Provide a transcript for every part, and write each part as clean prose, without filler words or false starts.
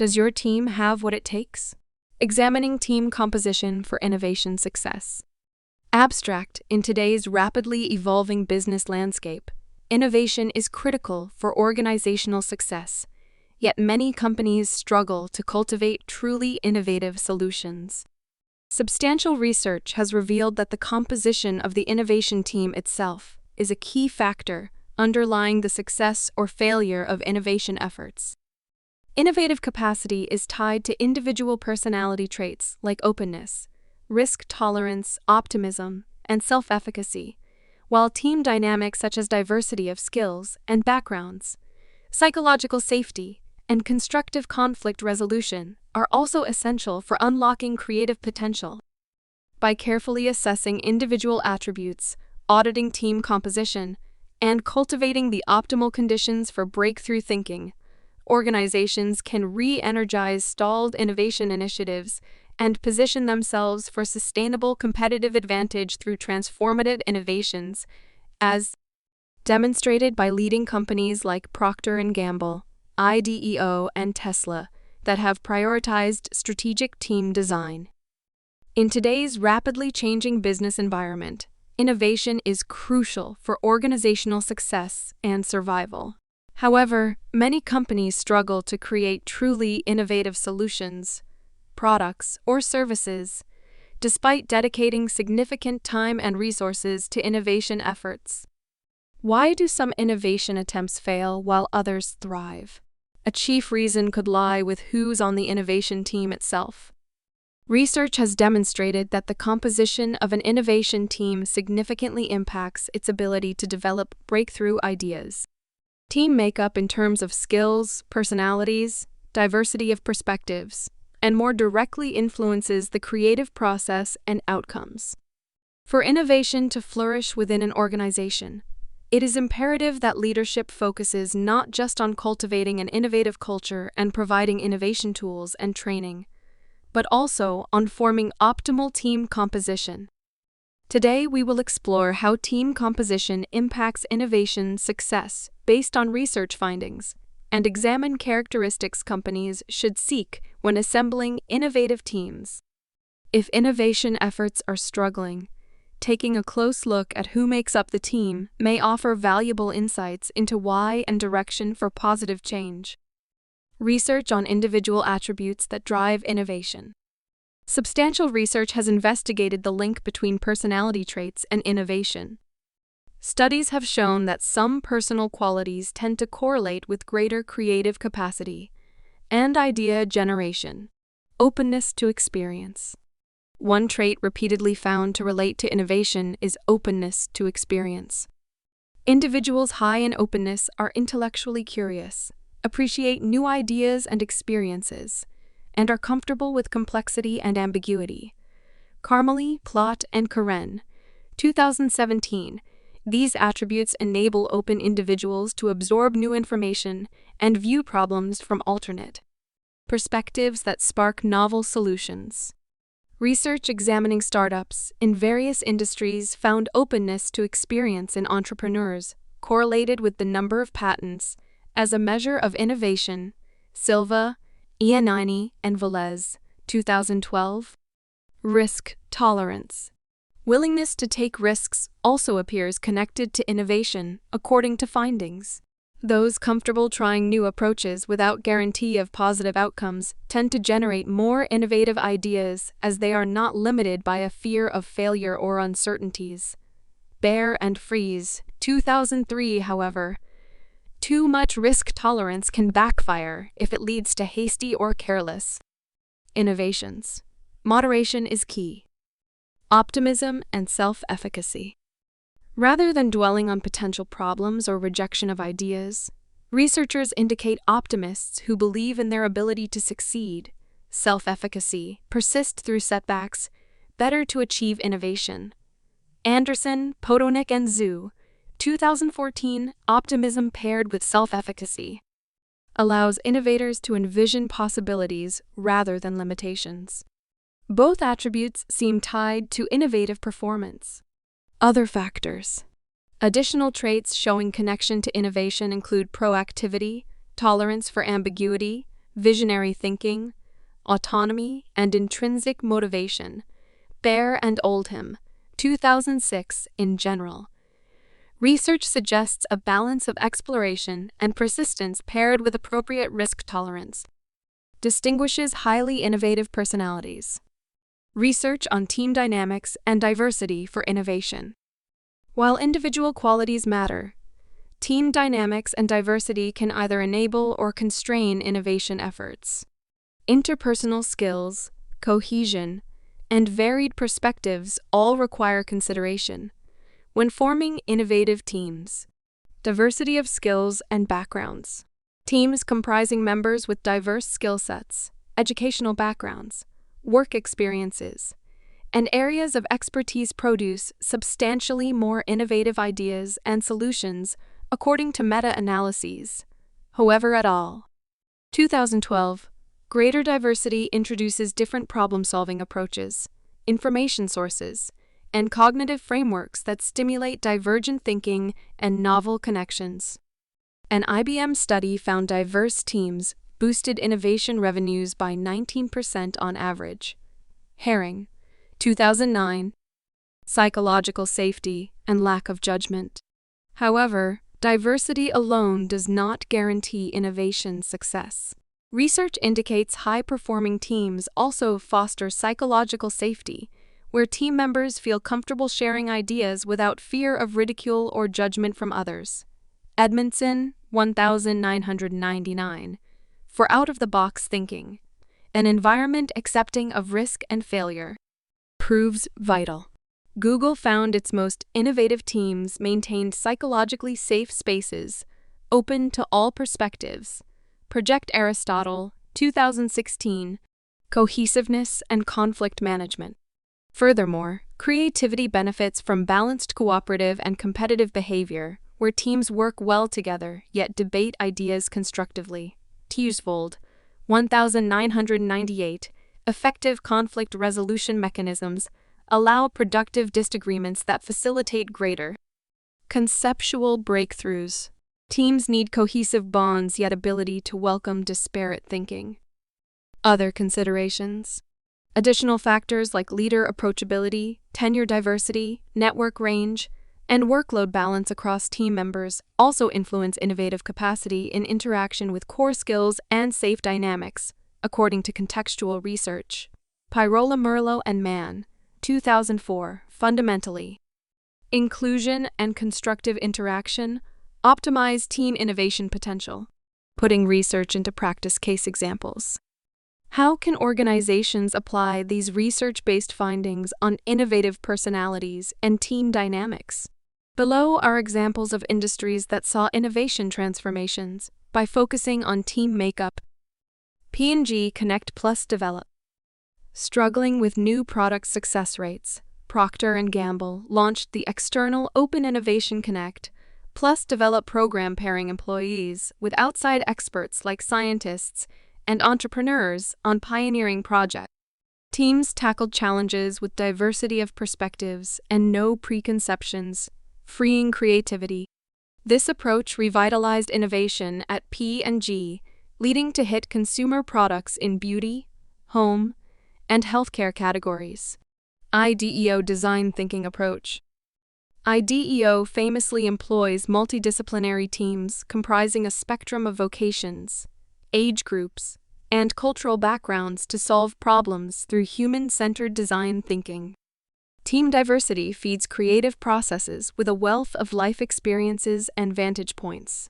Does your team have what it takes? Examining team composition for innovation success. Abstract: in today's rapidly evolving business landscape, innovation is critical for organizational success, yet many companies struggle to cultivate truly innovative solutions. Substantial research has revealed that the composition of the innovation team itself is a key factor underlying the success or failure of innovation efforts. Innovative capacity is tied to individual personality traits like openness, risk tolerance, optimism, and self-efficacy, while team dynamics such as diversity of skills and backgrounds, psychological safety, and constructive conflict resolution are also essential for unlocking creative potential. By carefully assessing individual attributes, auditing team composition, and cultivating the optimal conditions for breakthrough thinking, organizations can re-energize stalled innovation initiatives and position themselves for sustainable competitive advantage through transformative innovations, as demonstrated by leading companies like Procter Gamble, IDEO, and Tesla that have prioritized strategic team design. In today's rapidly changing business environment, innovation is crucial for organizational success and survival. However, many companies struggle to create truly innovative solutions, products, or services, despite dedicating significant time and resources to innovation efforts. Why do some innovation attempts fail while others thrive? A chief reason could lie with who's on the innovation team itself. Research has demonstrated that the composition of an innovation team significantly impacts its ability to develop breakthrough ideas. Team makeup in terms of skills, personalities, diversity of perspectives, and more directly influences the creative process and outcomes. For innovation to flourish within an organization, it is imperative that leadership focuses not just on cultivating an innovative culture and providing innovation tools and training, but also on forming optimal team composition. Today, we will explore how team composition impacts innovation success based on research findings, and examine characteristics companies should seek when assembling innovative teams. If innovation efforts are struggling, taking a close look at who makes up the team may offer valuable insights into why and direction for positive change. Research on individual attributes that drive innovation. Substantial research has investigated the link between personality traits and innovation. Studies have shown that some personal qualities tend to correlate with greater creative capacity and idea generation. Openness to experience. One trait repeatedly found to relate to innovation is openness to experience. Individuals high in openness are intellectually curious, appreciate new ideas and experiences, and are comfortable with complexity and ambiguity. Carmely, Plot, and Karen, 2017. These attributes enable open individuals to absorb new information and view problems from alternate perspectives that spark novel solutions. Research examining startups in various industries found openness to experience in entrepreneurs correlated with the number of patents as a measure of innovation. Silva, Iannini, and Velez, 2012. Risk tolerance. Willingness to take risks also appears connected to innovation, according to findings. Those comfortable trying new approaches without guarantee of positive outcomes tend to generate more innovative ideas as they are not limited by a fear of failure or uncertainties. Bear and Freeze, 2003, however. Too much risk tolerance can backfire if it leads to hasty or careless innovations. Moderation is key. Optimism and self-efficacy. Rather than dwelling on potential problems or rejection of ideas, researchers indicate optimists who believe in their ability to succeed, self-efficacy, persist through setbacks, better to achieve innovation. Anderson, Potonik, and Zhu, 2014. Optimism paired with self-efficacy allows innovators to envision possibilities rather than limitations. Both attributes seem tied to innovative performance. Other factors. Additional traits showing connection to innovation include proactivity, tolerance for ambiguity, visionary thinking, autonomy, and intrinsic motivation. Bear and Oldham, 2006, in general. Research suggests a balance of exploration and persistence paired with appropriate risk tolerance. Distinguishes highly innovative personalities. Research on team dynamics and diversity for innovation. While individual qualities matter, team dynamics and diversity can either enable or constrain innovation efforts. Interpersonal skills, cohesion, and varied perspectives all require consideration when forming innovative teams. Diversity of skills and backgrounds. Teams comprising members with diverse skill sets, educational backgrounds, work experiences, and areas of expertise produce substantially more innovative ideas and solutions according to meta-analyses. However et al. 2012, greater diversity introduces different problem-solving approaches, information sources, and cognitive frameworks that stimulate divergent thinking and novel connections. An IBM study found diverse teams boosted innovation revenues by 19% on average. Herring, 2009. Psychological safety and lack of judgment. However, diversity alone does not guarantee innovation success. Research indicates high-performing teams also foster psychological safety, where team members feel comfortable sharing ideas without fear of ridicule or judgment from others. Edmondson, 1999. For out-of-the-box thinking, an environment accepting of risk and failure proves vital. Google found its most innovative teams maintained psychologically safe spaces, open to all perspectives. Project Aristotle, 2016. Cohesiveness and conflict management. Furthermore, creativity benefits from balanced cooperative and competitive behavior, where teams work well together yet debate ideas constructively. Teusvold, 1998. Effective conflict resolution mechanisms allow productive disagreements that facilitate greater conceptual breakthroughs. Teams need cohesive bonds yet ability to welcome disparate thinking. Other considerations. Additional factors like leader approachability, tenure diversity, network range, and workload balance across team members also influence innovative capacity in interaction with core skills and safe dynamics, according to contextual research. Pirola Merlo and Mann, 2004. Fundamentally, inclusion and constructive interaction optimize team innovation potential. Putting research into practice case examples. How can organizations apply these research-based findings on innovative personalities and team dynamics? Below are examples of industries that saw innovation transformations by focusing on team makeup. P&G Connect Plus Develop. Struggling with new product success rates, Procter Gamble launched the external Open Innovation Connect Plus Develop program, pairing employees with outside experts like scientists and entrepreneurs on pioneering projects. Teams tackled challenges with diversity of perspectives and no preconceptions, freeing creativity. This approach revitalized innovation at P&G, leading to hit consumer products in beauty, home, and healthcare categories. IDEO Design Thinking Approach. IDEO famously employs multidisciplinary teams comprising a spectrum of vocations, age groups, and cultural backgrounds to solve problems through human-centered design thinking. Team diversity feeds creative processes with a wealth of life experiences and vantage points.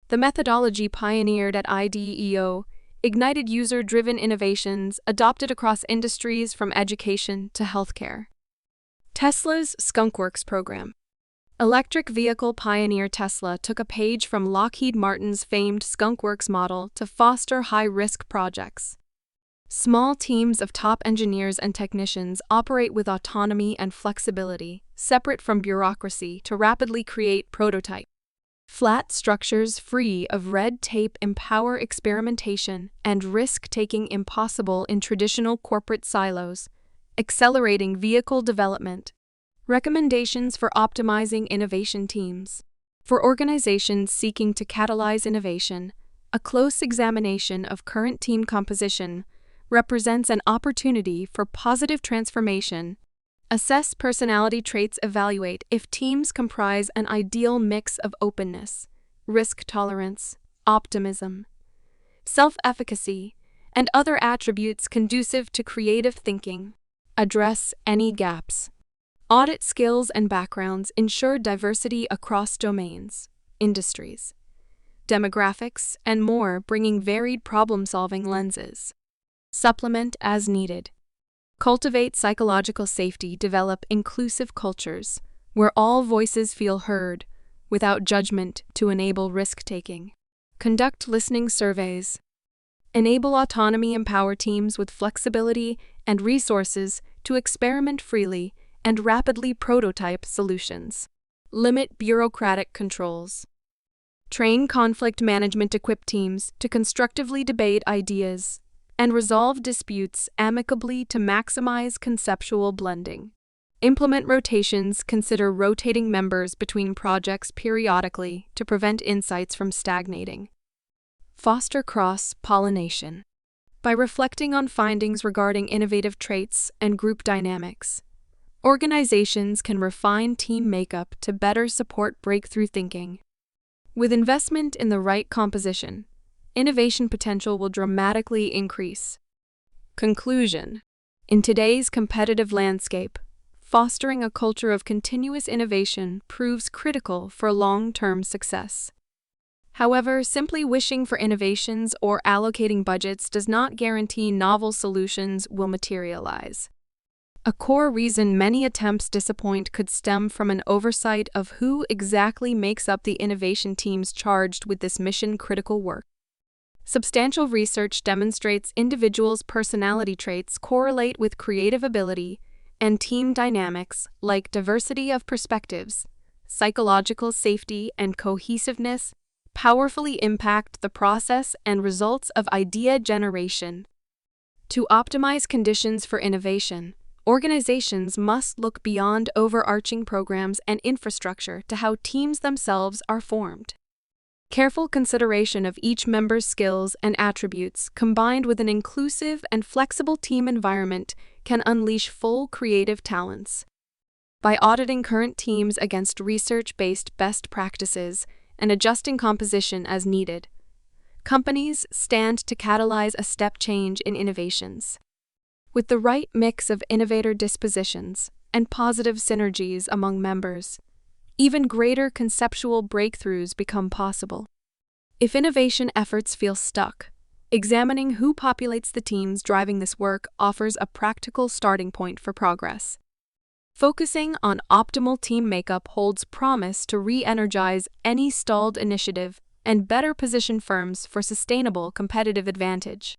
The methodology pioneered at IDEO ignited user-driven innovations adopted across industries from education to healthcare. Tesla's Skunkworks program. Electric vehicle pioneer Tesla took a page from Lockheed Martin's famed Skunkworks model to foster high-risk projects. Small teams of top engineers and technicians operate with autonomy and flexibility, separate from bureaucracy, to rapidly create prototypes. Flat structures free of red tape empower experimentation and risk-taking impossible in traditional corporate silos, accelerating vehicle development. Recommendations for optimizing innovation teams. For organizations seeking to catalyze innovation, A close examination of current team composition represents an opportunity for positive transformation. Assess personality traits. Evaluate if teams comprise an ideal mix of openness, risk tolerance, optimism, self-efficacy, and other attributes conducive to creative thinking. Address any gaps. Audit skills and backgrounds. Ensure diversity across domains, industries, demographics, and more, bringing varied problem-solving lenses. Supplement as needed. Cultivate psychological safety. Develop inclusive cultures where all voices feel heard without judgment to enable risk-taking. Conduct listening surveys. Enable autonomy. Empower teams with flexibility and resources to experiment freely and rapidly prototype solutions. Limit bureaucratic controls. Train conflict management. Equip teams to constructively debate ideas and resolve disputes amicably to maximize conceptual blending. Implement rotations. Consider rotating members between projects periodically to prevent insights from stagnating. Foster cross-pollination. By reflecting on findings regarding innovative traits and group dynamics, organizations can refine team makeup to better support breakthrough thinking. With investment in the right composition, innovation potential will dramatically increase. Conclusion. In today's competitive landscape, fostering a culture of continuous innovation proves critical for long-term success. However, simply wishing for innovations or allocating budgets does not guarantee novel solutions will materialize. A core reason many attempts disappoint could stem from an oversight of who exactly makes up the innovation teams charged with this mission-critical work. Substantial research demonstrates individuals' personality traits correlate with creative ability and team dynamics like diversity of perspectives, psychological safety, and cohesiveness powerfully impact the process and results of idea generation. To optimize conditions for innovation, organizations must look beyond overarching programs and infrastructure to how teams themselves are formed. Careful consideration of each member's skills and attributes, combined with an inclusive and flexible team environment, can unleash full creative talents. By auditing current teams against research-based best practices and adjusting composition as needed, companies stand to catalyze a step change in innovations. With the right mix of innovator dispositions and positive synergies among members, even greater conceptual breakthroughs become possible. If innovation efforts feel stuck, examining who populates the teams driving this work offers a practical starting point for progress. Focusing on optimal team makeup holds promise to re-energize any stalled initiative and better position firms for sustainable competitive advantage.